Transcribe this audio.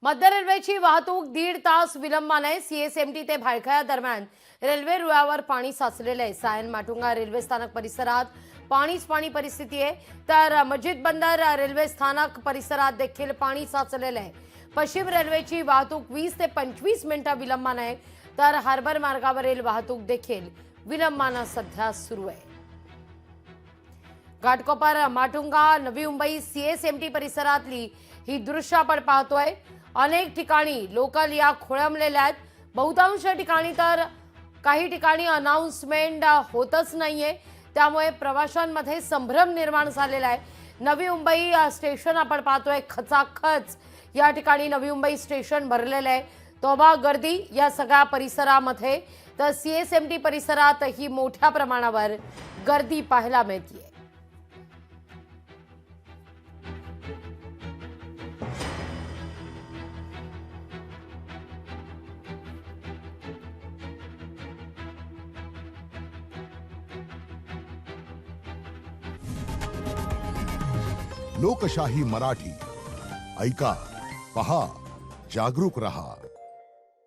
मध्य रेल्वेची वाहतूक 1.5 तास विलंबाने सीएसएमटी ते भायखळा दरम्यान रेल्वे रुळावर पाणी साचलेलं आहे। सायन माटुंगा रेल्वे स्थानक परिसरात पाणी परिस्थिती आहे, तर मस्जिद बंदर रेल्वे स्थानक परिसरात देखील पाणी साचलेलं आहे। पश्चिम रेल्वेची वाहतूक 20 ते 25 मिनिटं विलंबाने आहे, तर हार्बर मार्गावरील वाहतूक देखील विलंबाने सध्या सुरू आहे। घाटकोपर माटुंगा नवी मुंबई सीएसएमटी परिसरातली ही दृश्य आपण पाहतोय। अनेक ठिकाणी लोकल या खोळंबलेल्या आहेत। बहुतांश ठिकाणी तर काही ठिकाणी अनाउन्समेंट होतच नाहीये, त्यामुळे प्रवाशांमध्ये संभ्रम निर्माण झालेला आहे। नवी मुंबई स्टेशन आपण पाहतोय खचाखच या ठिकाणी नवी मुंबई स्टेशन भरलेलं आहे। तोबा गर्दी या सगळ्या परिसरामध्ये, तर सीएसएमटी परिसरात ही मोठ्या प्रमाणावर गर्दी पाहायला मिळते। लोकशाही मराठी ऐका, पहा, जागरूक रहा।